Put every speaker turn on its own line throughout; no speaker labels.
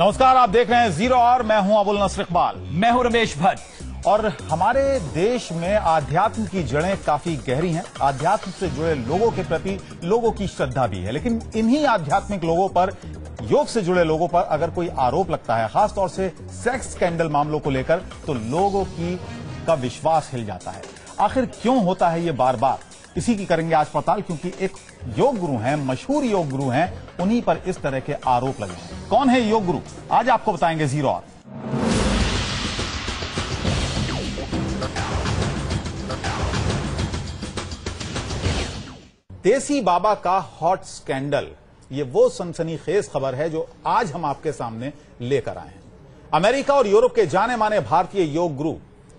नमस्कार, आप देख रहे हैं जीरो और मैं हूं अबुल नसर इकबाल।
मैं हूं रमेश भट्ट।
और हमारे देश में आध्यात्म की जड़ें काफी गहरी हैं। आध्यात्म से जुड़े लोगों के प्रति लोगों की श्रद्धा भी है, लेकिन इन्हीं आध्यात्मिक लोगों पर, योग से जुड़े लोगों पर अगर कोई आरोप लगता है, खासतौर से सेक्स स्कैंडल मामलों को लेकर, तो लोगों का विश्वास हिल जाता है। आखिर क्यों होता है ये बार बार? इसी की करेंगे आज पड़ताल, क्योंकि एक योग गुरु हैं, मशहूर योग गुरु हैं, उन्हीं पर इस तरह के आरोप लगे हैं। कौन है योग गुरु, आज आपको बताएंगे जीरो और। देसी बाबा का हॉट स्कैंडल, ये वो सनसनीखेज खबर है जो आज हम आपके सामने लेकर आए हैं। अमेरिका और यूरोप के जाने माने भारतीय योग गुरु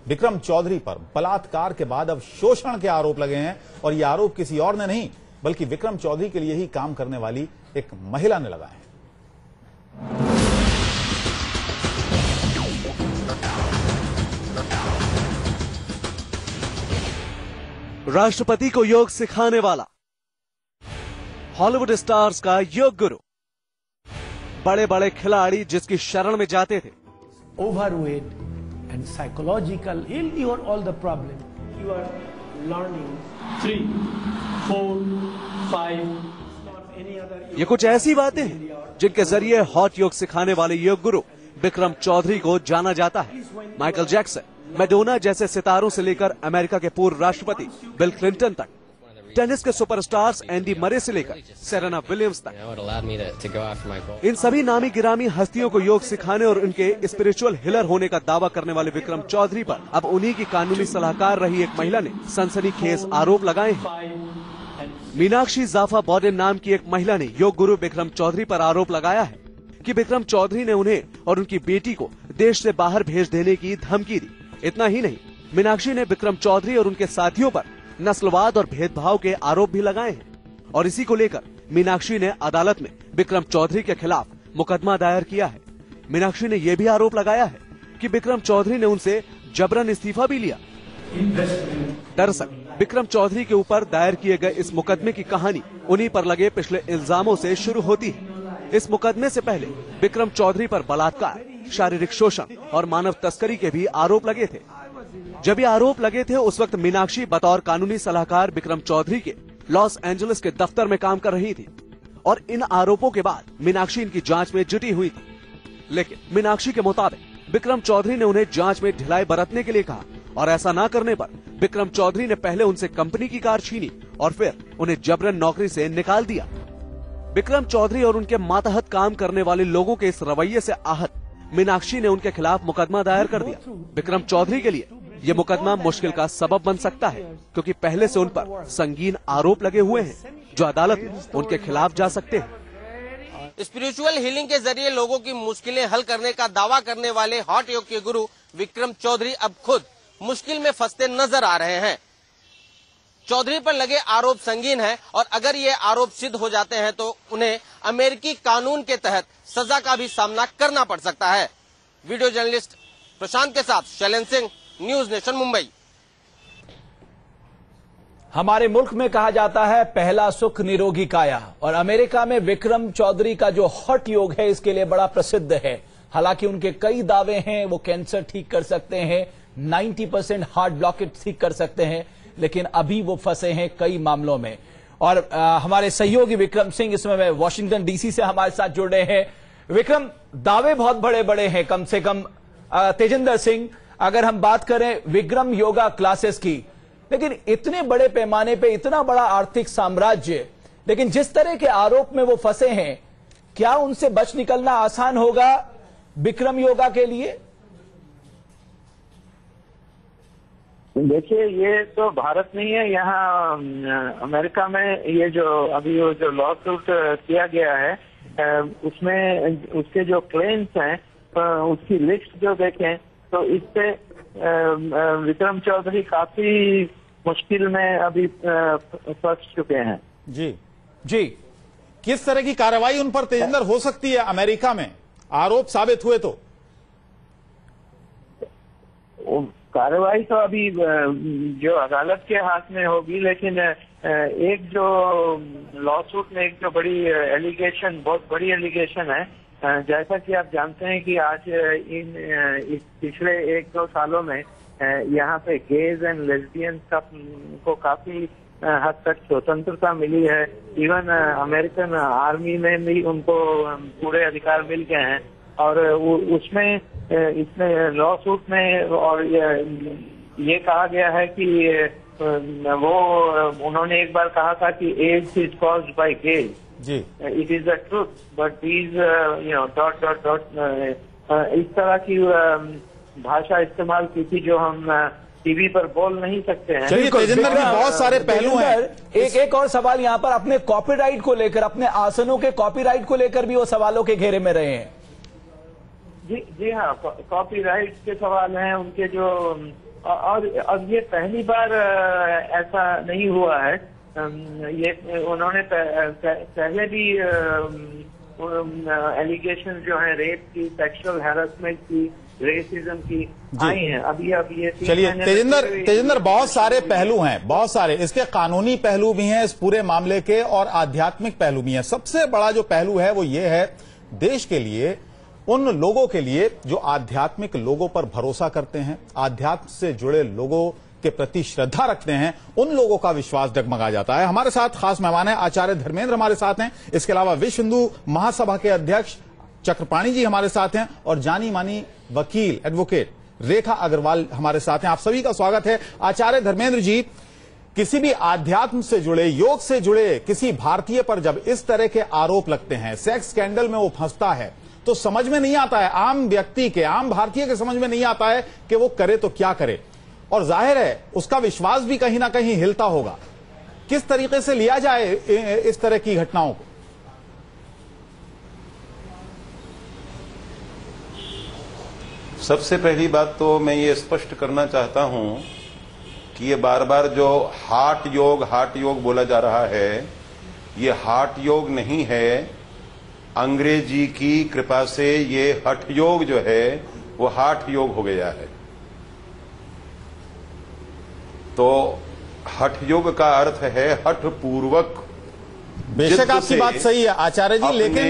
विक्रम चौधरी पर बलात्कार के बाद अब शोषण के आरोप लगे हैं, और ये आरोप किसी और ने नहीं बल्कि विक्रम चौधरी के लिए ही काम करने वाली एक महिला ने लगाए हैं।
राष्ट्रपति को योग सिखाने वाला, हॉलीवुड स्टार्स का योग गुरु, बड़े बड़े खिलाड़ी जिसकी शरण में जाते थे।
Overweight and psychological, he'll cure all the problem. You are learning 3, 4, 5. Any other.
ये कुछ ऐसी बातें हैं जिनके जरिए हॉट योग सिखाने वाले योग गुरु विक्रम चौधरी को जाना जाता है। माइकल जैक्सन, मैडोना जैसे सितारों से लेकर अमेरिका के पूर्व राष्ट्रपति बिल क्लिंटन तक, टेनिस के सुपरस्टार्स एंडी मरे से लेकर सेरेना विलियम्स तक, इन सभी नामी गिरामी हस्तियों को योग सिखाने और उनके स्पिरिचुअल हिलर होने का दावा करने वाले विक्रम चौधरी पर अब उन्हीं की कानूनी सलाहकार रही एक महिला ने सनसनीखेज आरोप लगाए हैं। मीनाक्षी जाफा बॉडेन नाम की एक महिला ने योग गुरु विक्रम चौधरी पर आरोप लगाया है कि विक्रम चौधरी ने उन्हें और उनकी बेटी को देश से बाहर भेज देने की धमकी दी। इतना ही नहीं, मीनाक्षी ने विक्रम चौधरी और उनके साथियों पर नस्लवाद और भेदभाव के आरोप भी लगाए हैं, और इसी को लेकर मीनाक्षी ने अदालत में विक्रम चौधरी के खिलाफ मुकदमा दायर किया है। मीनाक्षी ने यह भी आरोप लगाया है कि विक्रम चौधरी ने उनसे जबरन इस्तीफा भी लिया। दरअसल विक्रम चौधरी के ऊपर दायर किए गए इस मुकदमे की कहानी उन्हीं पर लगे पिछले इल्जामों से शुरू होती है। इस मुकदमे से पहले विक्रम चौधरी पर बलात्कार, शारीरिक शोषण और मानव तस्करी के भी आरोप लगे थे। जब ये आरोप लगे थे उस वक्त मीनाक्षी बतौर कानूनी सलाहकार विक्रम चौधरी के लॉस एंजलिस के दफ्तर में काम कर रही थी, और इन आरोपों के बाद मीनाक्षी इनकी जांच में जुटी हुई थी। लेकिन मीनाक्षी के मुताबिक विक्रम चौधरी ने उन्हें जांच में ढिलाई बरतने के लिए कहा, और ऐसा न करने पर विक्रम चौधरी ने पहले उनसे कंपनी की कार छीनी और फिर उन्हें जबरन नौकरी से निकाल दिया। विक्रम चौधरी और उनके मातहत काम करने वाले लोगों के इस रवैये से आहत मीनाक्षी ने उनके खिलाफ मुकदमा दायर कर दिया। विक्रम चौधरी के लिए ये मुकदमा मुश्किल का सबब बन सकता है, क्योंकि पहले से उन पर संगीन आरोप लगे हुए हैं जो अदालत में उनके खिलाफ जा सकते हैं।
स्पिरिचुअल हीलिंग के जरिए लोगों की मुश्किलें हल करने का दावा करने वाले हॉट योग के गुरु विक्रम चौधरी अब खुद मुश्किल में फंसते नजर आ रहे हैं। चौधरी पर लगे आरोप संगीन है, और अगर ये आरोप सिद्ध हो जाते हैं तो उन्हें अमेरिकी कानून के तहत सजा का भी सामना करना पड़ सकता है। वीडियो जर्नलिस्ट प्रशांत के साथ शैलेंद्र सिंह, न्यूज नेशन, मुंबई।
हमारे मुल्क में कहा जाता है पहला सुख निरोगी काया, और अमेरिका में विक्रम चौधरी का जो हॉट योग है इसके लिए बड़ा प्रसिद्ध है। हालांकि उनके कई दावे हैं, वो कैंसर ठीक कर सकते हैं, 90% हार्ट ब्लॉकेज ठीक कर सकते हैं, लेकिन अभी वो फंसे हैं कई मामलों में। और हमारे सहयोगी विक्रम सिंह इस समय वॉशिंगटन डीसी से हमारे साथ जुड़ रहे हैं। विक्रम, दावे बहुत बड़े बड़े हैं, कम से कम तेजिंदर सिंह, अगर हम बात करें विक्रम योगा क्लासेस की, लेकिन इतने बड़े पैमाने पे इतना बड़ा आर्थिक साम्राज्य, लेकिन जिस तरह के आरोप में वो फंसे हैं, क्या उनसे बच निकलना आसान होगा विक्रम योगा के लिए?
देखिए, ये तो भारत नहीं है, यहाँ अमेरिका में ये जो अभी वो जो लॉ सूट किया गया है उसमें उसके जो क्लेम्स हैं उसकी लिस्ट जो देखें तो इससे विक्रम चौधरी काफी मुश्किल में अभी फंस चुके हैं।
जी जी, किस तरह की कार्रवाई उन पर तेजिंदर हो सकती है अमेरिका में, आरोप साबित हुए तो?
कार्रवाई तो अभी जो अदालत के हाथ में होगी, लेकिन एक जो लॉ सूट में एक जो बड़ी एलिगेशन, बहुत बड़ी एलिगेशन है, जैसा कि आप जानते हैं कि आज इस पिछले 1-2 सालों में यहाँ पे गेज एंड लेस्बियंस को काफी हद तक स्वतंत्रता मिली है। इवन अमेरिकन आर्मी में भी उनको पूरे अधिकार मिल गए हैं। और उसमें इसमें लॉ सूट में और ये कहा गया है कि वो उन्होंने एक बार कहा था कि AIDS is caused by gays.
जी,
it is the truth, but these इस तरह की भाषा इस्तेमाल की थी जो हम टीवी पर बोल नहीं सकते हैं।
चलिए तेजिंदर जी, बहुत सारे पहलू हैं।
एक और सवाल यहाँ पर अपने कॉपीराइट को लेकर, अपने आसनों के कॉपीराइट को लेकर भी वो सवालों के घेरे में रहे हैं।
जी हाँ, कॉपीराइट के सवाल हैं उनके जो, और अब ये पहली बार ऐसा नहीं हुआ है। ये उन्होंने पहले भी एलिगेशन जो है रेप की, सेक्सुअल हैरेसमेंट की, रेसिज्म की आई हैं। अब ये
चलिए तेजिंदर, बहुत सारे पहलू हैं, बहुत सारे इसके कानूनी पहलू भी हैं इस पूरे मामले के, और आध्यात्मिक पहलू भी हैं। सबसे बड़ा जो पहलू है वो ये है, देश के लिए, उन लोगों के लिए जो आध्यात्मिक लोगों पर भरोसा करते हैं, आध्यात्म से जुड़े लोगों के प्रति श्रद्धा रखते हैं, उन लोगों का विश्वास डगमगा जाता है। हमारे साथ खास मेहमान हैं आचार्य धर्मेंद्र, हमारे साथ हैं। इसके अलावा विश्व हिंदू महासभा के अध्यक्ष चक्रपाणी जी हमारे साथ हैं, और जानी मानी वकील एडवोकेट रेखा अग्रवाल हमारे साथ हैं। आप सभी का स्वागत है। आचार्य धर्मेंद्र जी, किसी भी आध्यात्म से जुड़े, योग से जुड़े किसी भारतीय पर जब इस तरह के आरोप लगते हैं, सेक्स स्कैंडल में वो फंसता है, तो समझ में नहीं आता है, आम व्यक्ति के, आम भारतीय के समझ में नहीं आता है कि वो करे तो क्या करे, और जाहिर है उसका विश्वास भी कहीं ना कहीं हिलता होगा। किस तरीके से लिया जाए इस तरह की घटनाओं को?
सबसे पहली बात तो मैं ये स्पष्ट करना चाहता हूं कि ये बार बार जो हाठ योग बोला जा रहा है, ये हाठ योग नहीं है। अंग्रेजी की कृपा से ये हठ योग जो है वो हाठ योग हो गया है। तो हठ योग का अर्थ है हठ पूर्वक।
बेशक आपकी बात सही है आचार्य जी, लेकिन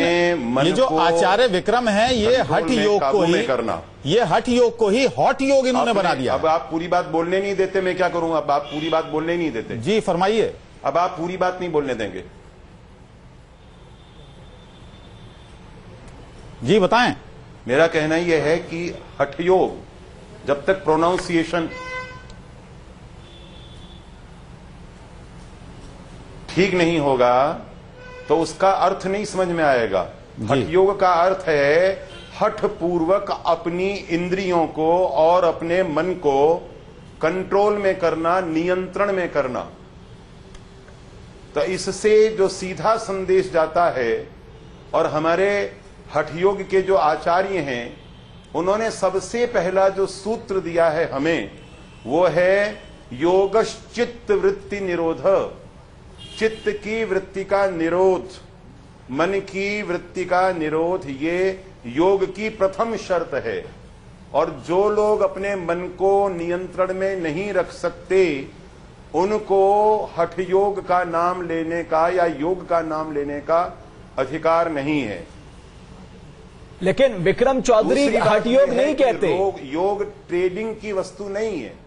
ये जो आचार्य विक्रम है, ये हठ योग को ही करना, ये हठ योग को ही हॉट योग इन्होंने बना दिया।
अब आप पूरी बात बोलने नहीं देते, मैं क्या करूं? अब आप पूरी बात बोलने नहीं देते।
जी फरमाइए।
अब आप पूरी बात नहीं बोलने देंगे।
जी बताएं।
मेरा कहना यह है कि हठ योग जब तक प्रोनाउंसिएशन ठीक नहीं होगा तो उसका अर्थ नहीं समझ में आएगा। हठ योग का अर्थ है हठ पूर्वक अपनी इंद्रियों को और अपने मन को कंट्रोल में करना, नियंत्रण में करना। तो इससे जो सीधा संदेश जाता है, और हमारे हठ योग के जो आचार्य हैं उन्होंने सबसे पहला जो सूत्र दिया है हमें, वो है योगश्चित्त वृत्ति निरोध। चित्त की वृत्ति का निरोध, मन की वृत्ति का निरोध, ये योग की प्रथम शर्त है। और जो लोग अपने मन को नियंत्रण में नहीं रख सकते, उनको हठ योग का नाम लेने का या योग का नाम लेने का अधिकार नहीं है।
लेकिन विक्रम चौधरी हठ योग नहीं कहते।
योग ट्रेडिंग की वस्तु नहीं है।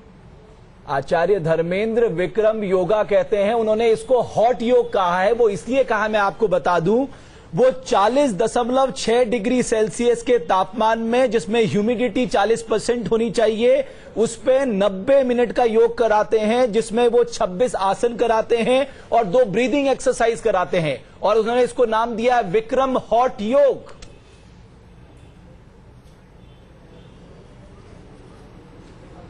आचार्य धर्मेंद्र विक्रम योगा कहते हैं, उन्होंने इसको हॉट योग कहा है। वो इसलिए कहा, मैं आपको बता दूं, वो 40.6 डिग्री सेल्सियस के तापमान में, जिसमें ह्यूमिडिटी 40% होनी चाहिए, उस पे 90 मिनट का योग कराते हैं, जिसमें वो 26 आसन कराते हैं और 2 ब्रीदिंग एक्सरसाइज कराते हैं, और उन्होंने इसको नाम दिया है विक्रम हॉट योग।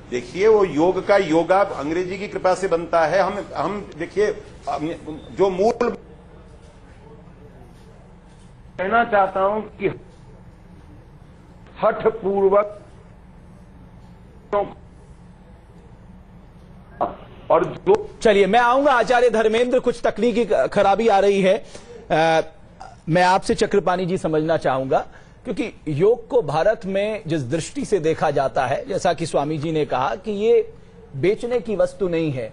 देखिए, वो योग का योगा अंग्रेजी की कृपा से बनता है। हम देखिए, जो मूल कहना चाहता हूं कि हठ पूर्वक और जो,
चलिए मैं आऊंगा आचार्य धर्मेंद्र, कुछ तकनीकी खराबी आ रही है। मैं आपसे चक्रपाणी जी समझना चाहूंगा, क्योंकि योग को भारत में जिस दृष्टि से देखा जाता है, जैसा कि स्वामी जी ने कहा कि ये बेचने की वस्तु नहीं है,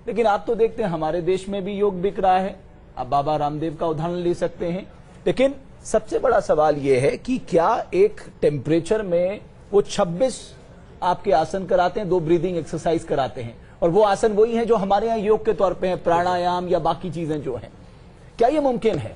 लेकिन आप तो देखते हैं हमारे देश में भी योग बिक रहा है। आप बाबा रामदेव का उदाहरण ले सकते हैं। लेकिन सबसे बड़ा सवाल यह है कि क्या एक टेम्परेचर में वो 26 आपके आसन कराते हैं, 2 ब्रीदिंग एक्सरसाइज कराते हैं, और वो आसन वही है जो हमारे यहाँ योग के तौर पे है, प्राणायाम या बाकी चीजें जो हैं, क्या ये मुमकिन है?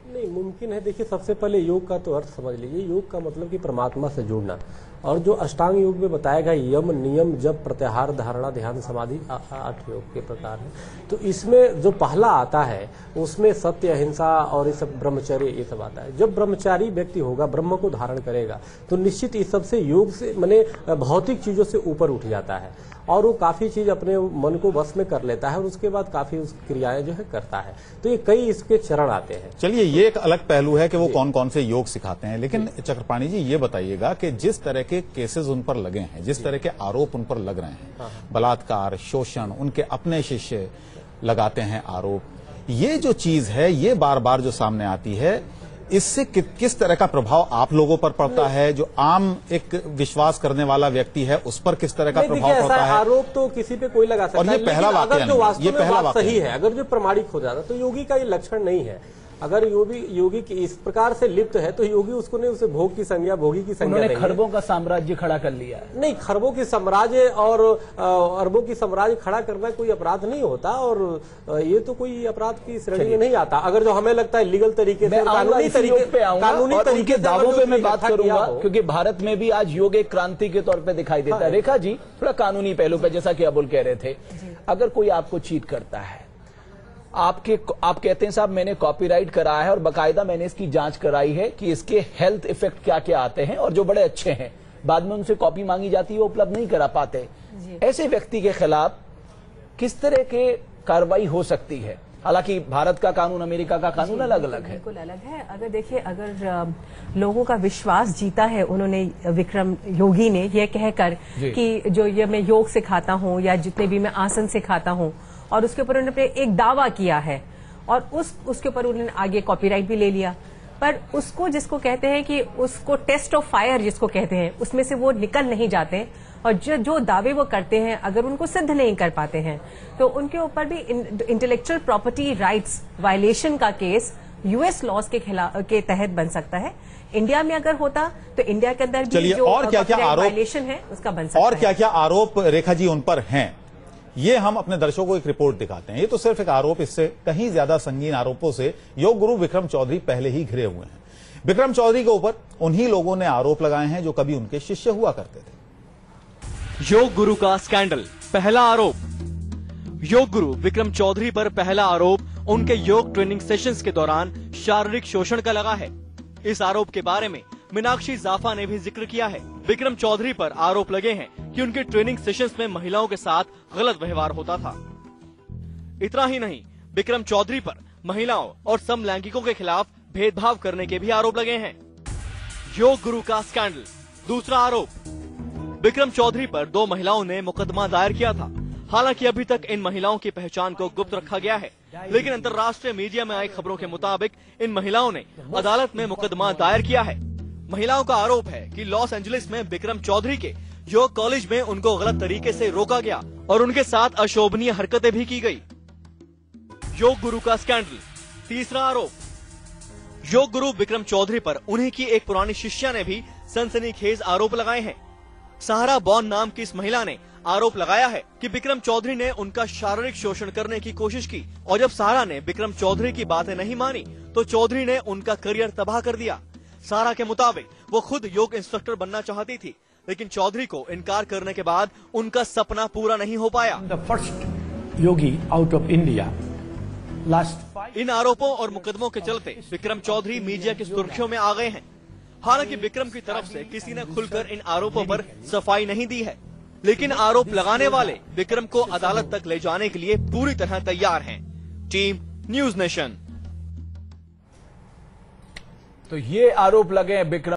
नहीं, मुमकिन है। देखिए, सबसे पहले योग का तो अर्थ समझ लीजिए। योग का मतलब कि परमात्मा से जुड़ना, और जो अष्टांग योग में बताया गया यम, नियम, जप, प्रत्याहार, धारणा, ध्यान, समाधि 8 योग के प्रकार हैं। तो इसमें जो पहला आता है उसमें सत्य, अहिंसा और ये सब, ब्रह्मचर्य, ये सब आता है। जब ब्रह्मचारी व्यक्ति होगा, ब्रह्म को धारण करेगा, तो निश्चित इस सबसे योग से माने भौतिक चीजों से ऊपर उठ जाता है और वो काफी चीज अपने मन को वश में कर लेता है और उसके बाद काफी उस क्रियाएं जो है करता है। तो ये कई इसके चरण आते हैं।
चलिए, ये एक अलग पहलू है कि वो कौन कौन से योग सिखाते हैं। लेकिन चक्रपाणी जी, ये बताइएगा कि जिस तरह के केसेस उन पर लगे हैं, जिस तरह के आरोप उन पर लग रहे हैं, बलात्कार, शोषण, उनके अपने शिष्य लगाते हैं आरोप, ये जो चीज है, ये बार बार जो सामने आती है, इससे किस तरह का प्रभाव आप लोगों पर पड़ता है? जो आम एक विश्वास करने वाला व्यक्ति है, उस पर किस तरह का प्रभाव पड़ता है?
आरोप तो किसी पे कोई लगा सकता है,
और ये पहला वाक्य नहीं, ये पहला वाक्य
सही है। अगर जो प्रमाणिक हो जाता तो योगी का ये लक्षण नहीं है। अगर योगी की इस प्रकार से लिप्त है तो योगी उसको नहीं, उसे भोग की संज्ञा, भोगी की संज्ञा नहीं है।
खरबों का साम्राज्य खड़ा कर लिया है।
नहीं, खरबों की साम्राज्य और अरबों की साम्राज्य खड़ा करना कोई अपराध नहीं होता, और ये तो कोई अपराध की श्रेणी में नहीं आता। अगर जो हमें लगता है लीगल तरीके से, कानूनी तरीके
दावों पे मैं बात करूंगा, क्योंकि भारत में भी आज योग एक क्रांति के तौर पर दिखाई देता है। रेखा जी, थोड़ा कानूनी पहलू पे, जैसा कि अबुल कह रहे थे, अगर कोई आपको चीट करता है, आप कहते हैं साहब मैंने कॉपीराइट कराया है और बकायदा मैंने इसकी जांच कराई है कि इसके हेल्थ इफेक्ट क्या क्या आते हैं, और जो बड़े अच्छे हैं, बाद में उनसे कॉपी मांगी जाती है, वो उपलब्ध नहीं करा पाते, ऐसे व्यक्ति के खिलाफ किस तरह के कार्रवाई हो सकती है? हालांकि भारत का कानून, अमेरिका का कानून अलग अलग है।
बिल्कुल अलग है। अगर देखिए, अगर लोगों का विश्वास जीता है उन्होंने, विक्रम योगी ने, यह कहकर कि जो ये मैं योग सिखाता हूँ या जितने भी मैं आसन सिखाता हूँ, और उसके ऊपर उन्होंने एक दावा किया है, और उसके ऊपर उन्होंने आगे कॉपीराइट भी ले लिया, पर उसको, जिसको कहते हैं कि उसको टेस्ट ऑफ फायर जिसको कहते हैं, उसमें से वो निकल नहीं जाते, और जो दावे वो करते हैं अगर उनको सिद्ध नहीं कर पाते हैं तो उनके ऊपर भी इंटेलेक्चुअल प्रॉपर्टी राइट्स वायलेशन का केस यूएस लॉज के तहत बन सकता है। इंडिया में अगर होता तो इंडिया के अंदर भी जो
और क्या क्या आरोप
वायलेशन है उसका बन सकता है।
और क्या क्या आरोप रेखा जी उन पर हैं, ये हम अपने दर्शकों को एक रिपोर्ट दिखाते हैं। ये तो सिर्फ एक आरोप, इससे कहीं ज्यादा संगीन आरोपों से योग गुरु विक्रम चौधरी पहले ही घिरे हुए हैं। विक्रम चौधरी के ऊपर उन्हीं लोगों ने आरोप लगाए हैं जो कभी उनके शिष्य हुआ करते थे।
योग गुरु का स्कैंडल, पहला आरोप। योग गुरु विक्रम चौधरी पर पहला आरोप उनके योग ट्रेनिंग सेशंस के दौरान शारीरिक शोषण का लगा है। इस आरोप के बारे में मीनाक्षी जाफा ने भी जिक्र किया है। विक्रम चौधरी पर आरोप लगे हैं कि उनके ट्रेनिंग सेशंस में महिलाओं के साथ गलत व्यवहार होता था। इतना ही नहीं, विक्रम चौधरी पर महिलाओं और समलैंगिकों के खिलाफ भेदभाव करने के भी आरोप लगे हैं। योग गुरु का स्कैंडल, दूसरा आरोप। विक्रम चौधरी पर 2 महिलाओं ने मुकदमा दायर किया था। हालांकि अभी तक इन महिलाओं की पहचान को गुप्त रखा गया है, लेकिन अंतर्राष्ट्रीय मीडिया में आई खबरों के मुताबिक इन महिलाओं ने अदालत में मुकदमा दायर किया है। महिलाओं का आरोप है कि लॉस एंजलिस में विक्रम चौधरी के योग कॉलेज में उनको गलत तरीके से रोका गया और उनके साथ अशोभनीय हरकतें भी की गई। योग गुरु का स्कैंडल, तीसरा आरोप। योग गुरु विक्रम चौधरी पर उन्हीं की एक पुरानी शिष्या ने भी सनसनीखेज आरोप लगाए हैं। सहारा बॉन नाम की इस महिला ने आरोप लगाया है कि विक्रम चौधरी ने उनका शारीरिक शोषण करने की कोशिश की, और जब सहारा ने विक्रम चौधरी की बातें नहीं मानी तो चौधरी ने उनका करियर तबाह कर दिया। सहारा के मुताबिक वो खुद योग इंस्ट्रक्टर बनना चाहती थी, लेकिन चौधरी को इनकार करने के बाद उनका सपना पूरा नहीं हो पाया।
The first yogi out of India.
इन आरोपों और मुकदमों के चलते विक्रम चौधरी मीडिया की सुर्खियों में आ गए हैं। हालांकि विक्रम की तरफ से किसी ने खुलकर इन आरोपों पर सफाई नहीं दी है, लेकिन आरोप लगाने वाले विक्रम को अदालत तक ले जाने के लिए पूरी तरह तैयार हैं। Team news nation.
तो ये आरोप लगे विक्रम